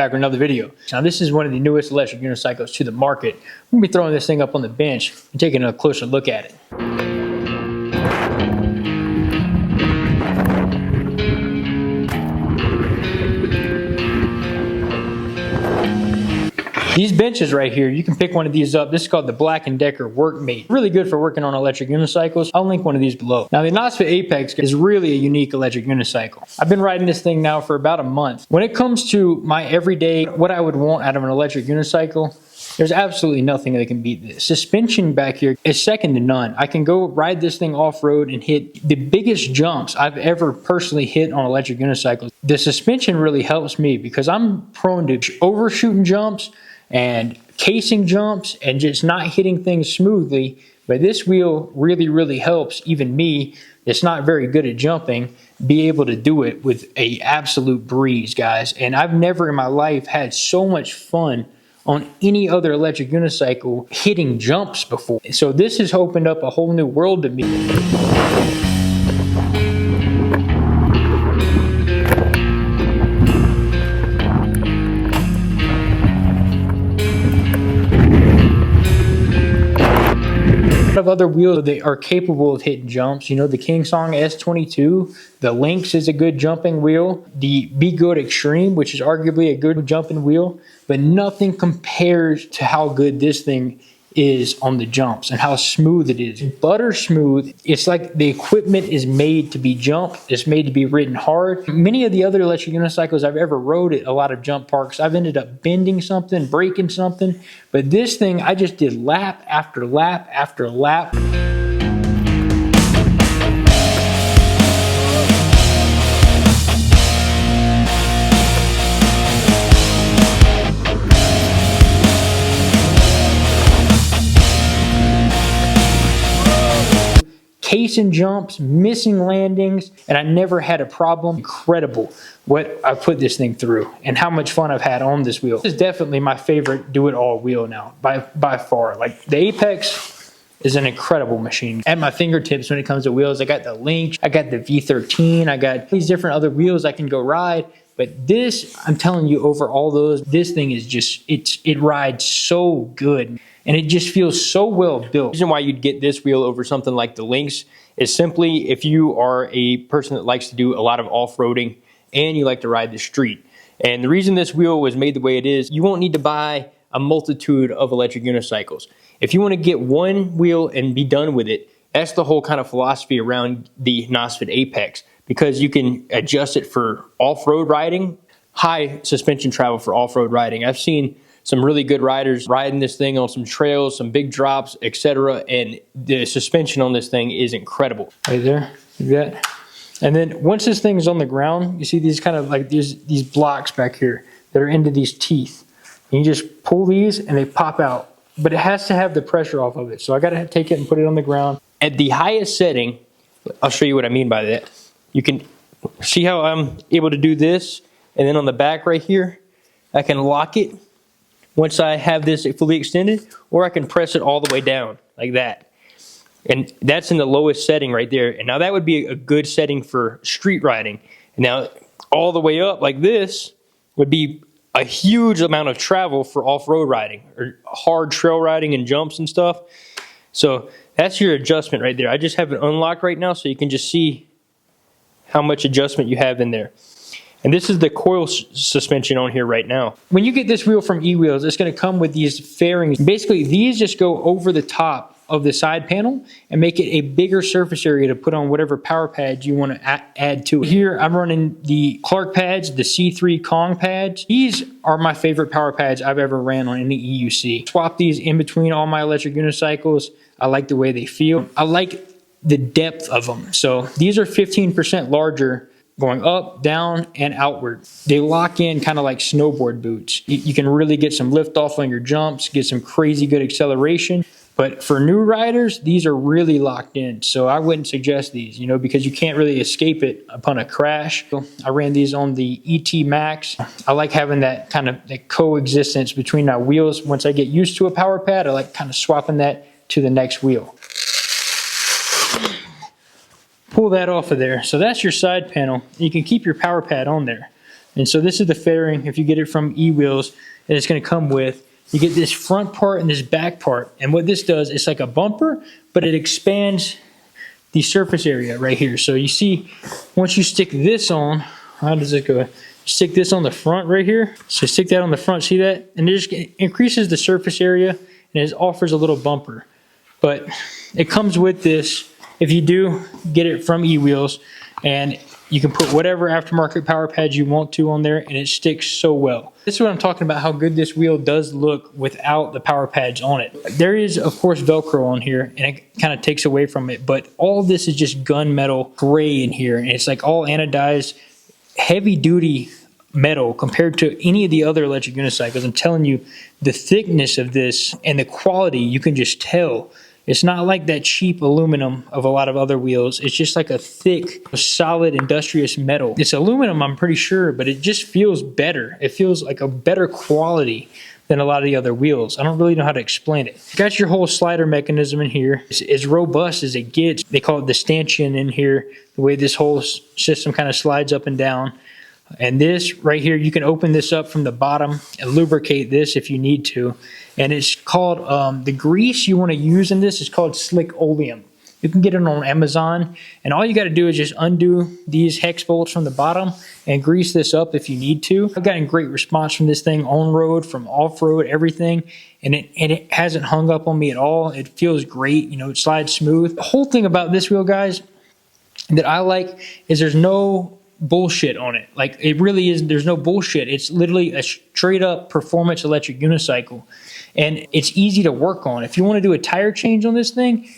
back with another video. Now this is one of the newest electric unicycles to the market. I'm gonna be throwing this thing up on the bench and taking a closer look at it. These benches right here, you can pick one of these up. This is called the Black & Decker Workmate. Really good for working on electric unicycles. I'll link one of these below. Now the Nosfet Apex is really a unique electric unicycle. I've been riding this thing now for about a month. When it comes to my everyday, what I would want out of an electric unicycle, there's absolutely nothing that can beat this. Suspension back here is second to none. I can go ride this thing off-road and hit the biggest jumps I've ever personally hit on electric unicycles. The suspension really helps me because I'm prone to overshooting jumps and casing jumps and just not hitting things smoothly. But this wheel really helps even me that's not very good at jumping be able to do it with an absolute breeze, guys. And I've never in my life had so much fun on any other electric unicycle hitting jumps before. So this has opened up a whole new world to me. Of other wheels that are capable of hitting jumps. You know, the King Song S22, the Lynx is a good jumping wheel, the Be Good Extreme, which is arguably a good jumping wheel, but nothing compares to how good this thing is on the jumps and how smooth it is. Butter smooth. It's like the equipment is made to be jumped. It's made to be ridden hard. Many of the other electric unicycles I've ever rode at a lot of jump parks, I've ended up bending something, breaking something. But this thing, I just did lap after lap after lap. Casing jumps, missing landings, and I never had a problem. Incredible what I put this thing through and how much fun I've had on this wheel. This is definitely my favorite do-it-all wheel now, by far. Like the Apex is an incredible machine. At my fingertips when it comes to wheels, I got the Lynx, I got the V13, I got these different other wheels I can go ride. But this, I'm telling you, over all those, this thing is just, it rides so good. And it just feels so well built. The reason why you'd get this wheel over something like the Lynx is simply if you are a person that likes to do a lot of off-roading and you like to ride the street. And the reason this wheel was made the way it is, you won't need to buy a multitude of electric unicycles. If you want to get one wheel and be done with it, that's the whole kind of philosophy around the Nosfet Apex, because you can adjust it for off-road riding, high suspension travel for off-road riding. I've seen some really good riders riding this thing on some trails, some big drops, etc. And the suspension on this thing is incredible. Right there, you got. And then once this thing is on the ground, you see these kind of like these blocks back here that are into these teeth. And you just pull these and they pop out. But it has to have the pressure off of it. So I got to take it and put it on the ground. At the highest setting, I'll show you what I mean by that. You can see how I'm able to do this. And then on the back right here, I can lock it once I have this fully extended, or I can press it all the way down like that. And that's in the lowest setting right there. And now that would be a good setting for street riding. And now all the way up like this would be a huge amount of travel for off-road riding or hard trail riding and jumps and stuff. So that's your adjustment right there. I just have it unlocked right now so you can just see how much adjustment you have in there. And this is the coil suspension on here right now. When you get this wheel from eWheels, it's going to come with these fairings. Basically, these just go over the top of the side panel and make it a bigger surface area to put on whatever power pads you want to add to it. Here, I'm running the Clark pads, the C3 Kong pads. These are my favorite power pads I've ever ran on any EUC. Swap these in between all my electric unicycles. I like the way they feel. I like the depth of them. So these are 15% larger, going up, down, and outward. They lock in kind of like snowboard boots. You can really get some lift off on your jumps, get some crazy good acceleration. But for new riders, these are really locked in. So I wouldn't suggest these, you know, because you can't really escape it upon a crash. I ran these on the ET Max. I like having that kind of coexistence between my wheels. Once I get used to a power pad, I like kind of swapping that to the next wheel. Pull that off of there. So that's your side panel. You can keep your power pad on there. And so this is the fairing if you get it from eWheels, and it's going to come with. You get this front part and this back part. And what this does, it's like a bumper, but it expands the surface area right here. So you see, once you stick this on, how does it go? Stick this on the front right here. So stick that on the front, see that? And it just increases the surface area, and it offers a little bumper. But it comes with this if you do get it from eWheels, and you can put whatever aftermarket power pads you want to on there, and it sticks so well. This is what I'm talking about, how good this wheel does look without the power pads on it. There is, of course, Velcro on here, and it kind of takes away from it, but all this is just gunmetal gray in here, and it's like all anodized, heavy-duty metal compared to any of the other electric unicycles. I'm telling you, the thickness of this and the quality, you can just tell. It's not like that cheap aluminum of a lot of other wheels. It's just like a thick, solid, industrious metal. It's aluminum, I'm pretty sure, but it just feels better. It feels like a better quality than a lot of the other wheels. I don't really know how to explain it. You got your whole slider mechanism in here. It's as robust as it gets. They call it the stanchion in here, the way this whole system kind of slides up and down. And this right here, you can open this up from the bottom and lubricate this if you need to. And it's called, the grease you want to use in this is called slick oleum. You can get it on Amazon. And all you got to do is just undo these hex bolts from the bottom and grease this up if you need to. I've gotten great response from this thing on road, from off road, everything. And it hasn't hung up on me at all. It feels great. You know, it slides smooth. The whole thing about this wheel, guys, that I like is there's no bullshit on it. Like, it really is, there's no bullshit. It's literally a straight up performance electric unicycle, and it's easy to work on. If you want to do a tire change on this thing,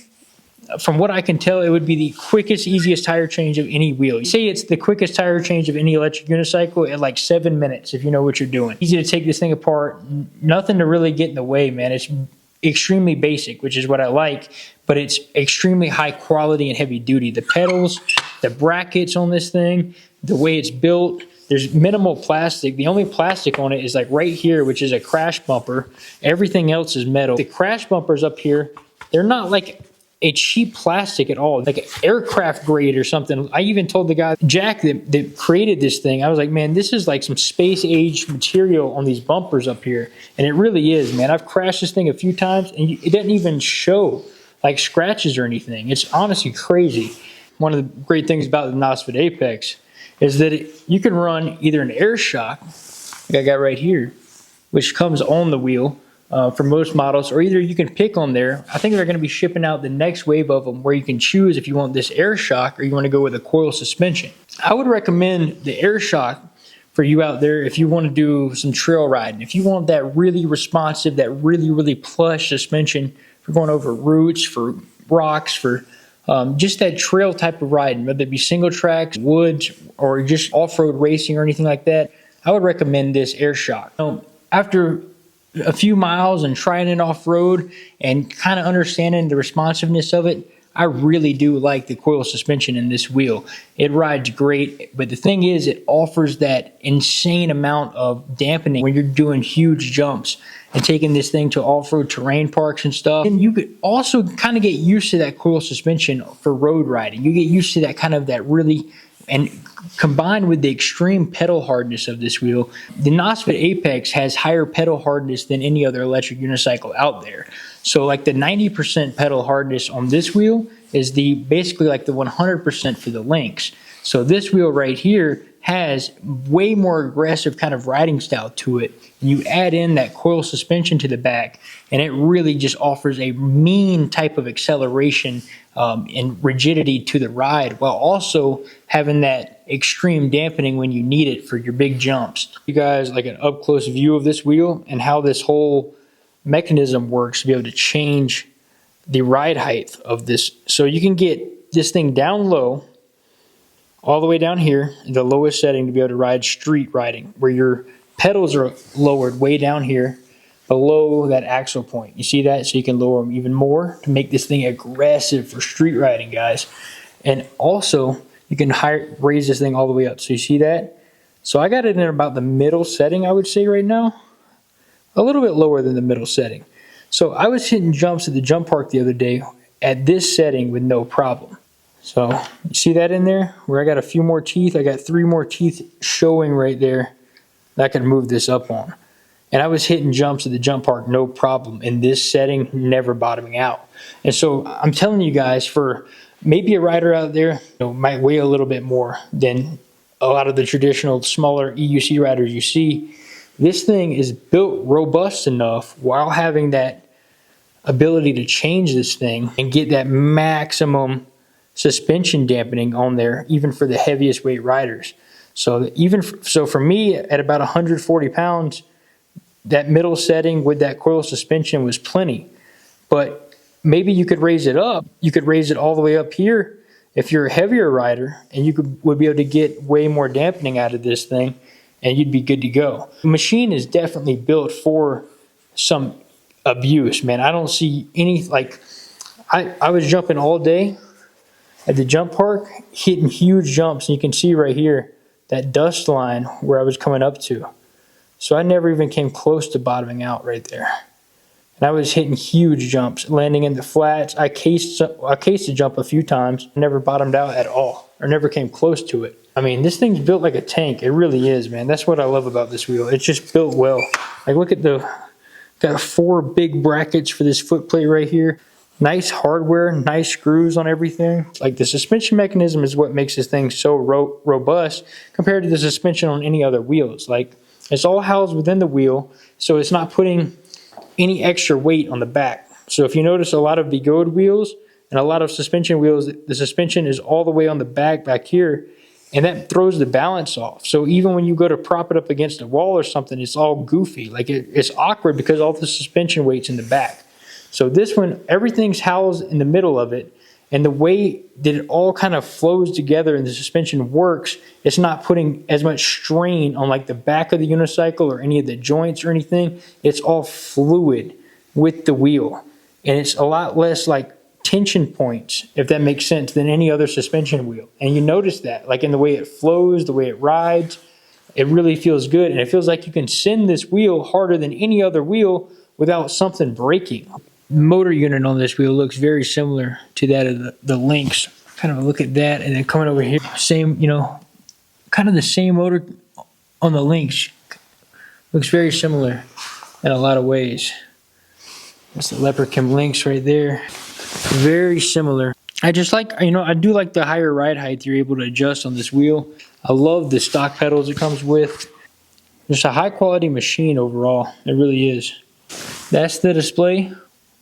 from what I can tell, it would be the quickest, easiest tire change of any wheel. You say it's the quickest tire change of any electric unicycle at like 7 minutes if you know what you're doing. Easy to take this thing apart, nothing to really get in the way, man. It's extremely basic, which is what I like, but it's extremely high quality and heavy duty. The pedals, the brackets on this thing, the way it's built, there's minimal plastic. The only plastic on it is like right here, which is a crash bumper. Everything else is metal. The crash bumpers up here, they're not like a cheap plastic at all, like aircraft grade or something. I even told the guy, Jack, that created this thing, I was like, man, this is like some space age material on these bumpers up here. And it really is, man. I've crashed this thing a few times and it doesn't even show like scratches or anything. It's honestly crazy. One of the great things about the Nosfet Apex is that you can run either an air shock, like I got right here, which comes on the wheel for most models, or either you can pick on there. I think they're going to be shipping out the next wave of them where you can choose if you want this air shock or you want to go with a coil suspension. I would recommend the air shock for you out there if you want to do some trail riding. If you want that really responsive, that really plush suspension for going over roots, for rocks, for just that trail type of riding, whether it be single tracks, woods, or just off-road racing or anything like that, I would recommend this air shock. After a few miles and trying it off-road and kind of understanding the responsiveness of it, I really do like the coil suspension in this wheel. It rides great, but the thing is, it offers that insane amount of dampening when you're doing huge jumps and taking this thing to off-road terrain parks and stuff. And you could also kind of get used to that coil suspension for road riding. You get used to that kind of that really, and combined with the extreme pedal hardness of this wheel, the Nosfet Apex has higher pedal hardness than any other electric unicycle out there. So like the 90% pedal hardness on this wheel is basically like the 100% for the Lynx. So this wheel right here has way more aggressive kind of riding style to it. And you add in that coil suspension to the back, and it really just offers a mean type of acceleration and rigidity to the ride, while also having that extreme dampening when you need it for your big jumps. You guys like an up close view of this wheel and how this whole mechanism works to be able to change the ride height of this. So you can get this thing down low, all the way down here, the lowest setting to be able to ride street riding, where your pedals are lowered way down here below that axle point. You see that? So you can lower them even more to make this thing aggressive for street riding, guys. And also, you can raise this thing all the way up. So you see that? So I got it in about the middle setting, I would say right now. A little bit lower than the middle setting. So I was hitting jumps at the jump park the other day at this setting with no problem. So you see that in there where I got a few more teeth? I got 3 more teeth showing right there that I can move this up on. And I was hitting jumps at the jump park, no problem. In this setting, never bottoming out. And so I'm telling you guys, for maybe a rider out there, might weigh a little bit more than a lot of the traditional smaller EUC riders you see, this thing is built robust enough while having that ability to change this thing and get that maximum suspension dampening on there, even for the heaviest weight riders. So for me, at about 140 pounds, that middle setting with that coil suspension was plenty. But maybe you could raise it up. You could raise it all the way up here if you're a heavier rider, and you would be able to get way more dampening out of this thing, and you'd be good to go. The machine is definitely built for some abuse, man. I don't see any, like, I was jumping all day at the jump park, hitting huge jumps, and you can see right here that dust line where I was coming up to. So I never even came close to bottoming out right there. And I was hitting huge jumps, landing in the flats. I cased the jump a few times, never bottomed out at all, or never came close to it. I mean, this thing's built like a tank. It really is, man. That's what I love about this wheel. It's just built well. Like, look at got 4 big brackets for this foot plate right here. Nice hardware, nice screws on everything. Like, the suspension mechanism is what makes this thing so robust compared to the suspension on any other wheels. Like, it's all housed within the wheel, so it's not putting any extra weight on the back. So if you notice a lot of Begode wheels and a lot of suspension wheels, the suspension is all the way on the back here, and that throws the balance off. So even when you go to prop it up against a wall or something, it's all goofy. Like, it's awkward because all the suspension weight's in the back. So this one, everything's housed in the middle of it, and the way that it all kind of flows together and the suspension works, it's not putting as much strain on like the back of the unicycle or any of the joints or anything. It's all fluid with the wheel, and it's a lot less like tension points, if that makes sense, than any other suspension wheel. And you notice that, like, in the way it flows, the way it rides, it really feels good, and it feels like you can send this wheel harder than any other wheel without something breaking. Motor unit on this wheel looks very similar to that of the Lynx. Kind of a look at that, and then coming over here, same, kind of the same motor on the Lynx. Looks very similar in a lot of ways. That's the Leopardchem Lynx right there. Very similar. I just like, I do like the higher ride height you're able to adjust on this wheel. I love the stock pedals it comes with. Just a high quality machine overall. It really is. That's the display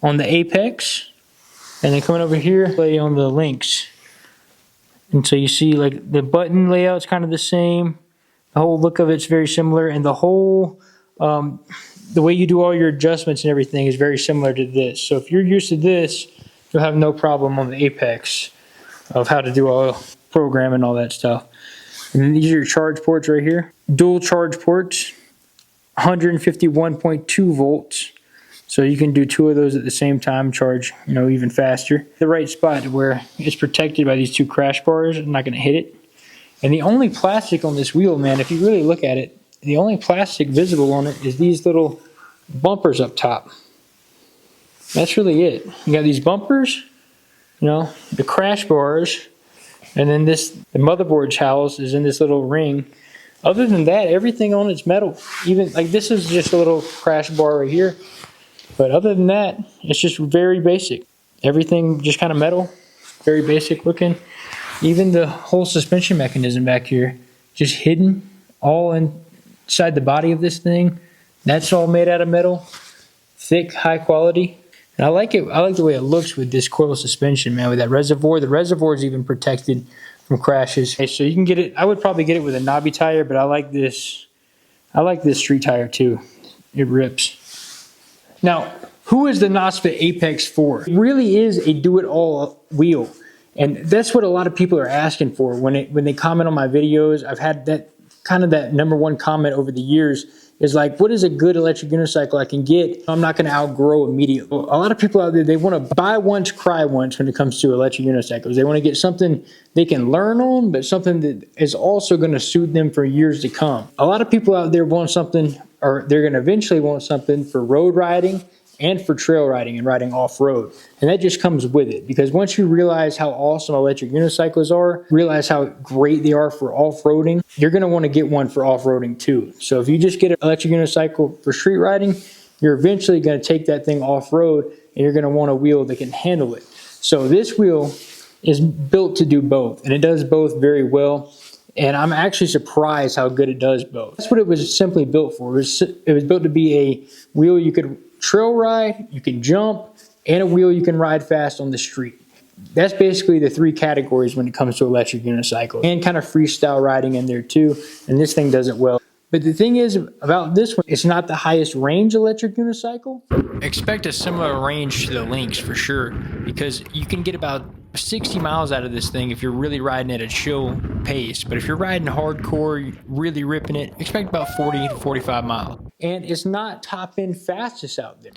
on the Apex, and then coming over here, play on the Lynx. And so you see, like, the button layout's kind of the same. The whole look of it's very similar, and the whole, the way you do all your adjustments and everything is very similar to this. So if you're used to this, you'll have no problem on the Apex of how to do all program and all that stuff. And then these are your charge ports right here. Dual charge ports, 151.2 volts. So you can do 2 of those at the same time, charge, even faster. The right spot where it's protected by these 2 crash bars, I'm not going to hit it. And the only plastic on this wheel, man, if you really look at it, the only plastic visible on it is these little bumpers up top. That's really it. You got these bumpers, the crash bars, and then the motherboard's housed is in this little ring. Other than that, everything on it's metal. Even, like, this is just a little crash bar right here. But other than that, it's just very basic. Everything just kind of metal, very basic looking. Even the whole suspension mechanism back here, just hidden all inside the body of this thing. That's all made out of metal, thick, high quality. And I like it. I like the way it looks with this coil suspension, man, with that reservoir. The reservoir is even protected from crashes. Okay, so you can get it. I would probably get it with a knobby tire, but I like this. I like this street tire too. It rips. Now, who is the Nosfet Apex for? It really is a do-it-all wheel. And that's what a lot of people are asking for when they comment on my videos. I've had that kind of that #1 comment over the years is like, what is a good electric unicycle I can get I'm not going to outgrow immediately? A lot of people out there, they want to buy once, cry once when it comes to electric unicycles. They want to get something they can learn on, but something that is also going to suit them for years to come. A lot of people out there want something, or they're going to eventually want something for road riding and for trail riding and riding off-road. And that just comes with it, because once you realize how awesome electric unicycles are, realize how great they are for off-roading, you're going to want to get one for off-roading too. So if you just get an electric unicycle for street riding, you're eventually going to take that thing off-road and you're going to want a wheel that can handle it. So this wheel is built to do both, and it does both very well. And I'm actually surprised how good it does both. That's what it was simply built for. It was built to be a wheel you could trail ride, you can jump, and a wheel you can ride fast on the street. That's basically the three categories when it comes to electric unicycles, and kind of freestyle riding in there too. And this thing does it well. But the thing is about this one, it's not the highest range electric unicycle. Expect a similar range to the Lynx for sure, because you can get about 60 miles out of this thing if you're really riding at a chill pace. But if you're riding hardcore, really ripping it, expect about 40 to 45 miles. And it's not top end fastest out there.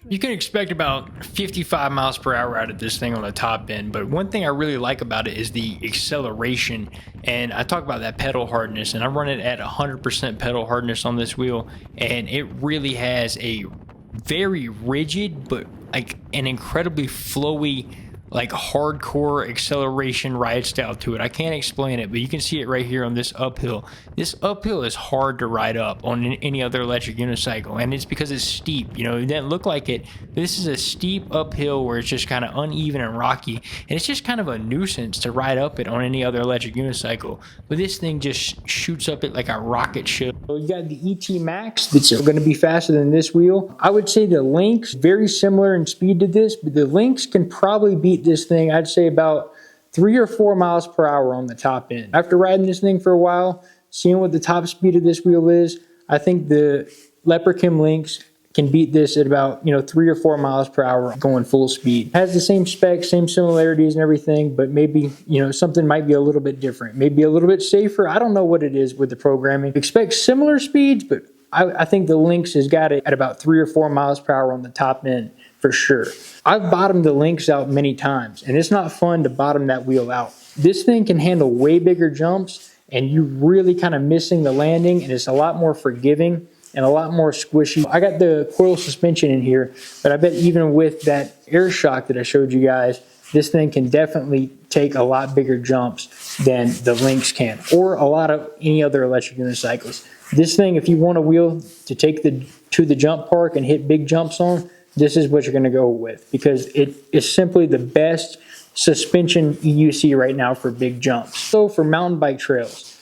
You can expect about 55 miles per hour out of this thing on the top end, but one thing I really like about it is the acceleration. And I talk about that pedal hardness, and I run it at 100% pedal hardness on this wheel, and it really has a very rigid but like an incredibly flowy, like hardcore acceleration ride style to it. I can't explain it, but you can see it right here on this uphill. This uphill is hard to ride up on any other electric unicycle, and it's because it's steep. You know, it doesn't look like it. This is a steep uphill where it's just kind of uneven and rocky, and it's just kind of a nuisance to ride up it on any other electric unicycle. But this thing just shoots up it like a rocket ship. So you got the ET Max that's going to be faster than this wheel. I would say the Lynx, very similar in speed to this, but the Lynx can probably beat this thing, I'd say about 3 or 4 miles per hour on the top end. After riding this thing for a while, seeing what the top speed of this wheel is, I think the Leprechaun Lynx can beat this at about 3 or 4 miles per hour going full speed. It has the same specs, same similarities and everything, but maybe something might be a little bit different, maybe a little bit safer. I don't know what it is with the programming. Expect similar speeds, but I think the Lynx has got it at about 3 or 4 miles per hour on the top end for sure. I've bottomed the Lynx out many times, and it's not fun to bottom that wheel out. This thing can handle way bigger jumps, and you really kind of missing the landing, and it's a lot more forgiving and a lot more squishy. I got the coil suspension in here, but I bet even with that air shock that I showed you guys, this thing can definitely take a lot bigger jumps than the Lynx can, or a lot of any other electric unicycles. This thing, if you want a wheel to take to the jump park and hit big jumps on, this is what you're going to go with, because it is simply the best suspension you see right now for big jumps. So for mountain bike trails,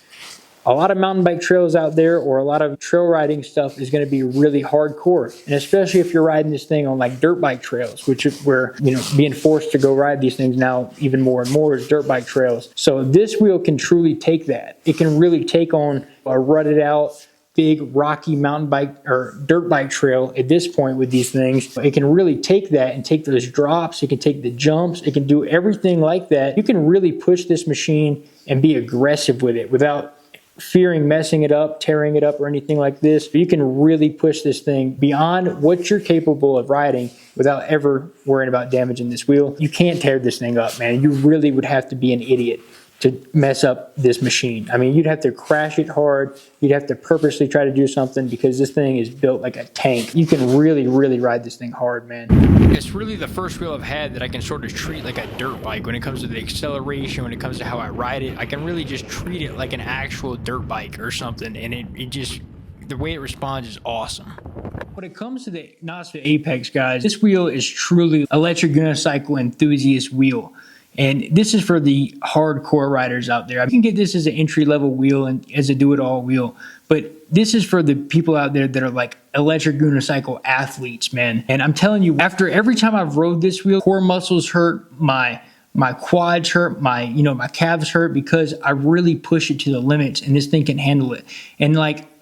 a lot of mountain bike trails out there, or a lot of trail riding stuff, is going to be really hardcore. And especially if you're riding this thing on like dirt bike trails, which is where, being forced to go ride these things now even more and more is dirt bike trails. So this wheel can truly take that. It can really take on a rutted out, big rocky mountain bike or dirt bike trail at this point with these things. It can really take that and take those drops. It can take the jumps. It can do everything like that. You can really push this machine and be aggressive with it without fearing messing it up, tearing it up, or anything like this. You can really push this thing beyond what you're capable of riding without ever worrying about damaging this wheel. You can't tear this thing up, man. You really would have to be an idiot to mess up this machine. I mean, you'd have to crash it hard. You'd have to purposely try to do something, because this thing is built like a tank. You can really, really ride this thing hard, man. It's really the first wheel I've had that I can sort of treat like a dirt bike when it comes to the acceleration, when it comes to how I ride it. I can really just treat it like an actual dirt bike or something, and it just, the way it responds is awesome. When it comes to the Nosfet Apex, guys, this wheel is truly electric unicycle enthusiast wheel. And this is for the hardcore riders out there. You can get this as an entry-level wheel and as a do-it-all wheel, but this is for the people out there that are like electric unicycle athletes, man. And I'm telling you, after every time I've rode this wheel, core muscles hurt, my quads hurt, my calves hurt, because I really push it to the limits, and this thing can handle it.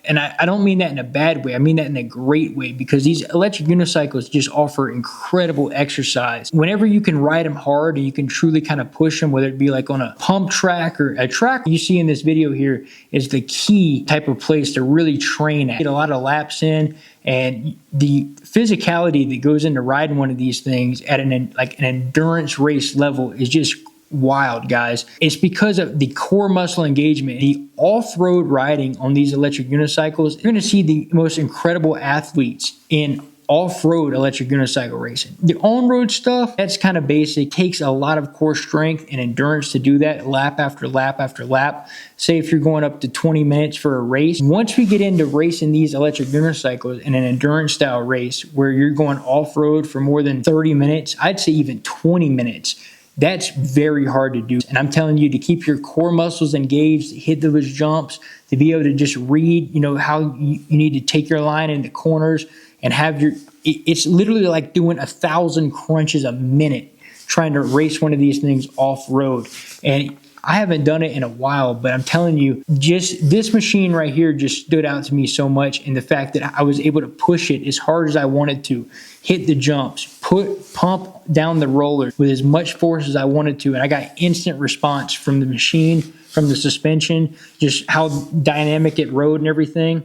And I don't mean that in a bad way. I mean that in a great way, because these electric unicycles just offer incredible exercise. Whenever you can ride them hard and you can truly kind of push them, whether it be like on a pump track or a track you see in this video here, is the key type of place to really train at. Get a lot of laps in, and the physicality that goes into riding one of these things at an endurance race level is just wild, guys. It's because of the core muscle engagement. The off-road riding on these electric unicycles, you're going to see the most incredible athletes in off-road electric unicycle racing. The on-road stuff, that's kind of basic. Takes a lot of core strength and endurance to do that lap after lap after lap. Say if you're going up to 20 minutes for a race. Once we get into racing these electric unicycles in an endurance style race where you're going off-road for more than 30 minutes, I'd say even 20 minutes, that's very hard to do. And I'm telling you, to keep your core muscles engaged, to hit those jumps, to be able to just read, how you need to take your line into corners and have it's literally like doing 1,000 crunches a minute trying to race one of these things off road. And I haven't done it in a while, but I'm telling you, just this machine right here just stood out to me so much. And the fact that I was able to push it as hard as I wanted to, hit the jumps, pump down the roller with as much force as I wanted to. And I got instant response from the machine, from the suspension, just how dynamic it rode and everything.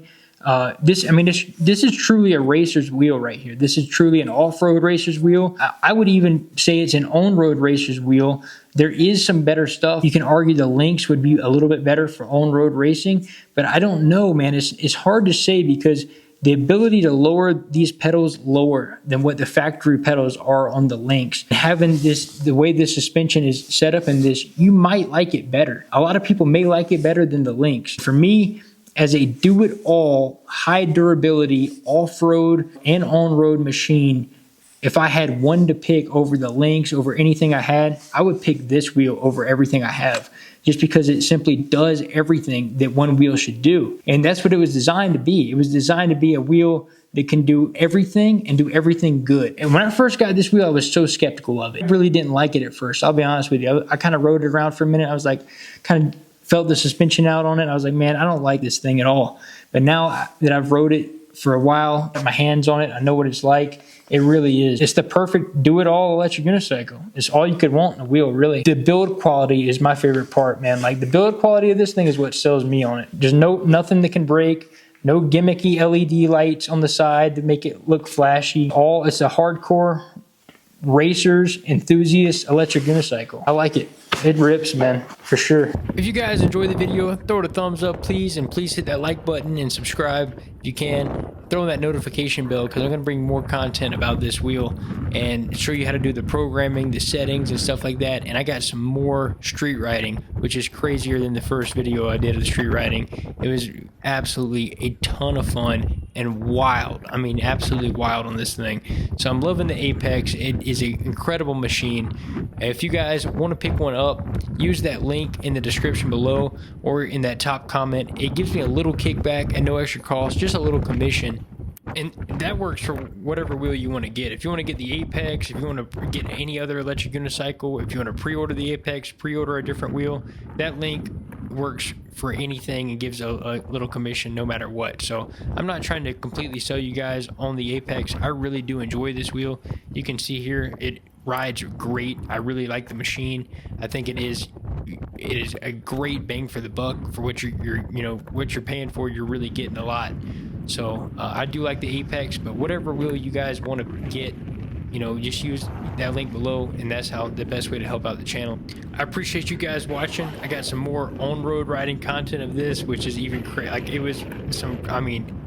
This is truly a racer's wheel right here. This is truly an off-road racer's wheel. I would even say it's an on-road racer's wheel. There is some better stuff. You can argue the links would be a little bit better for on-road racing, but I don't know, man. It's hard to say because the ability to lower these pedals lower than what the factory pedals are on the links. Having the way this suspension is set up in this, you might like it better. A lot of people may like it better than the links. For me, as a do-it-all, high durability, off-road and on-road machine, if I had one to pick over the links, over anything I had, I would pick this wheel over everything I have, just because it simply does everything that one wheel should do. And that's what it was designed to be. It was designed to be a wheel that can do everything and do everything good. And when I first got this wheel, I was so skeptical of it. I really didn't like it at first. I'll be honest with you. I kind of rode it around for a minute. I was like, kind of felt the suspension out on it. I was like, man, I don't like this thing at all. But now that I've rode it for a while, got my hands on it, I know what it's like. It really is. It's the perfect do-it-all electric unicycle. It's all you could want in a wheel, really. The build quality is my favorite part, man. Like, the build quality of this thing is what sells me on it. There's nothing that can break. No gimmicky LED lights on the side that make it look flashy. It's a hardcore racers, enthusiast electric unicycle. I like it. It rips, man, for sure. If you guys enjoyed the video, throw it a thumbs up, please, and please hit that like button and subscribe if you can. Throw in that notification bell because I'm going to bring more content about this wheel and show you how to do the programming, the settings, and stuff like that. And I got some more street riding, which is crazier than the first video I did of the street riding. It was absolutely a ton of fun and wild. I mean, absolutely wild on this thing. So I'm loving the Apex. It is an incredible machine. If you guys want to pick one up, use that link in the description below or in that top comment. It gives me a little kickback at no extra cost, just a little commission. And that works for whatever wheel you want to get. If you want to get the Apex, if you want to get any other electric unicycle, if you want to pre-order the Apex, pre-order a different wheel, that link works for anything and gives a little commission no matter what. So I'm not trying to completely sell you guys on the Apex. I really do enjoy this wheel. You can see here it rides great. I really like the machine. I think it is a great bang for the buck for what you're paying for. You're really getting a lot. So I do like the Apex, but whatever wheel you guys want to get, just use that link below, and that's the best way to help out the channel. I appreciate you guys watching. I got some more on-road riding content of this, which is even crazy. Like, it was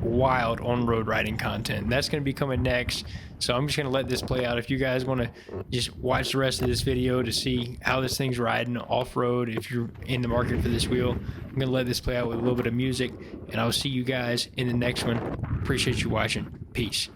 wild on-road riding content. That's going to be coming next. So I'm just going to let this play out. If you guys want to just watch the rest of this video to see how this thing's riding off-road, if you're in the market for this wheel, I'm going to let this play out with a little bit of music, and I'll see you guys in the next one. Appreciate you watching. Peace.